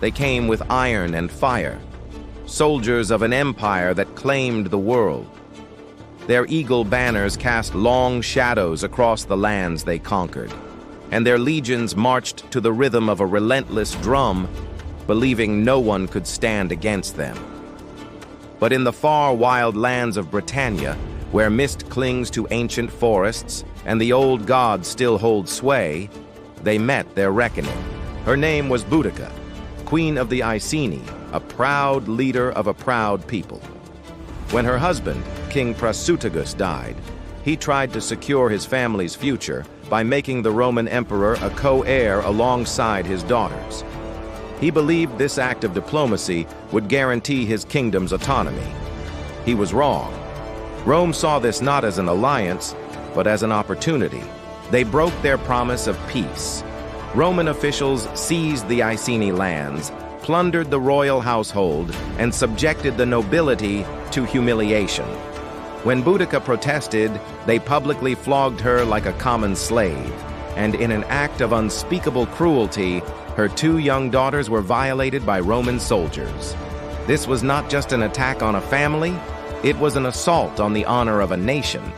They came with iron and fire, soldiers of an empire that claimed the world. Their eagle banners cast long shadows across the lands they conquered, and their legions marched to the rhythm of a relentless drum, believing no one could stand against them. But in the far wild lands of Britannia, where mist clings to ancient forests and the old gods still hold sway, they met their reckoning. Her name was Boudica, queen of the Iceni, a proud leader of a proud people. When her husband, King Prasutagus, died, he tried to secure his family's future by making the Roman emperor a co-heir alongside his daughters. He believed this act of diplomacy would guarantee his kingdom's autonomy. He was wrong. Rome saw this not as an alliance, but as an opportunity. They broke their promise of peace. Roman officials seized the Iceni lands, plundered the royal household, and subjected the nobility to humiliation. When Boudica protested, they publicly flogged her like a common slave, and in an act of unspeakable cruelty, her 2 young daughters were violated by Roman soldiers. This was not just an attack on a family, it was an assault on the honor of a nation.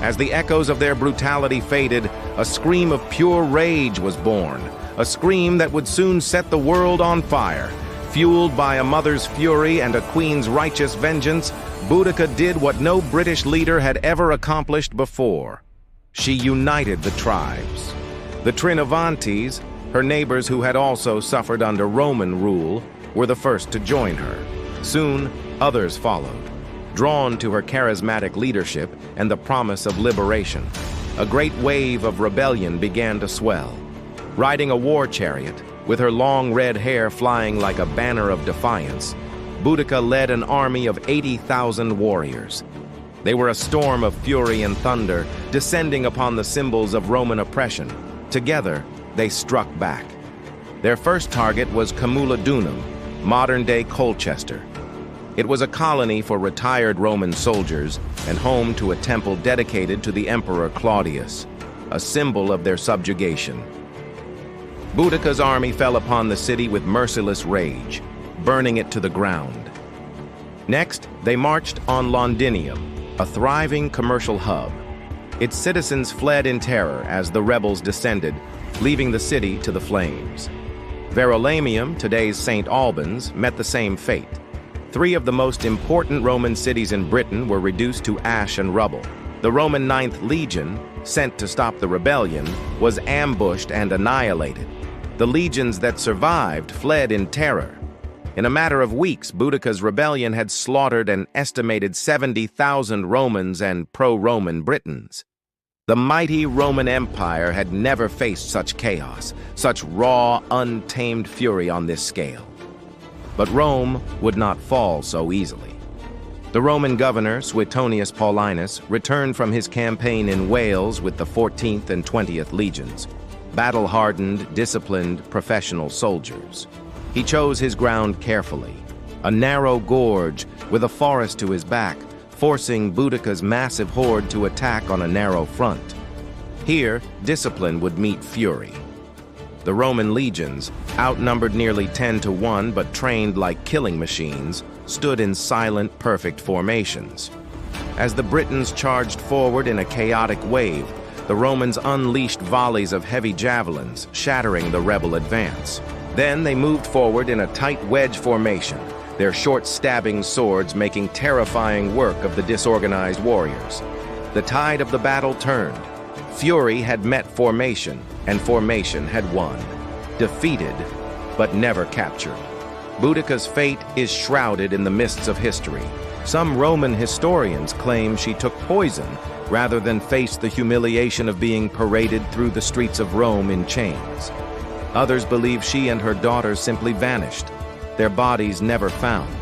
As the echoes of their brutality faded, a scream of pure rage was born, a scream that would soon set the world on fire. Fueled by a mother's fury and a queen's righteous vengeance, Boudica did what no British leader had ever accomplished before. She united the tribes. The Trinovantes, her neighbors who had also suffered under Roman rule, were the first to join her. Soon, others followed, drawn to her charismatic leadership and the promise of liberation. A great wave of rebellion began to swell. Riding a war chariot, with her long red hair flying like a banner of defiance, Boudica led an army of 80,000 warriors. They were a storm of fury and thunder, descending upon the symbols of Roman oppression. Together, they struck back. Their first target was Camulodunum, modern-day Colchester. It was a colony for retired Roman soldiers and home to a temple dedicated to the Emperor Claudius, a symbol of their subjugation. Boudica's army fell upon the city with merciless rage, burning it to the ground. Next, they marched on Londinium, a thriving commercial hub. Its citizens fled in terror as the rebels descended, leaving the city to the flames. Verulamium, today's St. Albans, met the same fate. 3 of the most important Roman cities in Britain were reduced to ash and rubble. The Roman 9th Legion, sent to stop the rebellion, was ambushed and annihilated. The legions that survived fled in terror. In a matter of weeks, Boudica's rebellion had slaughtered an estimated 70,000 Romans and pro-Roman Britons. The mighty Roman Empire had never faced such chaos, such raw, untamed fury on this scale. But Rome would not fall so easily. The Roman governor, Suetonius Paulinus, returned from his campaign in Wales with the 14th and 20th legions, battle-hardened, disciplined, professional soldiers. He chose his ground carefully, a narrow gorge with a forest to his back, forcing Boudica's massive horde to attack on a narrow front. Here, discipline would meet fury. The Roman legions, outnumbered nearly 10 to 1 but trained like killing machines, stood in silent, perfect formations. As the Britons charged forward in a chaotic wave, the Romans unleashed volleys of heavy javelins, shattering the rebel advance. Then they moved forward in a tight wedge formation, their short stabbing swords making terrifying work of the disorganized warriors. The tide of the battle turned. Fury had met formation, and formation had won. Defeated, but never captured. Boudica's fate is shrouded in the mists of history. Some Roman historians claim she took poison rather than face the humiliation of being paraded through the streets of Rome in chains. Others believe she and her daughters simply vanished, their bodies never found,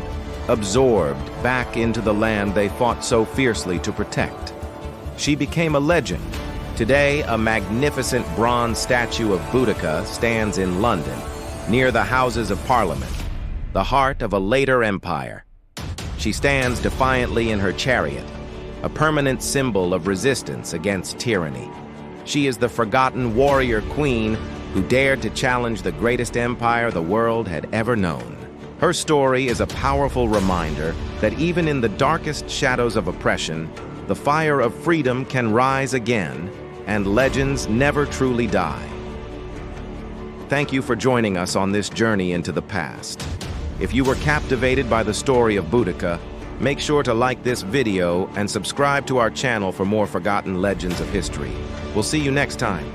absorbed back into the land they fought so fiercely to protect. She became a legend. Today, a magnificent bronze statue of Boudica stands in London, near the Houses of Parliament, the heart of a later empire. She stands defiantly in her chariot, a permanent symbol of resistance against tyranny. She is the forgotten warrior queen who dared to challenge the greatest empire the world had ever known. Her story is a powerful reminder that even in the darkest shadows of oppression, the fire of freedom can rise again, and legends never truly die. Thank you for joining us on this journey into the past. If you were captivated by the story of Boudica, make sure to like this video and subscribe to our channel for more forgotten legends of history. We'll see you next time.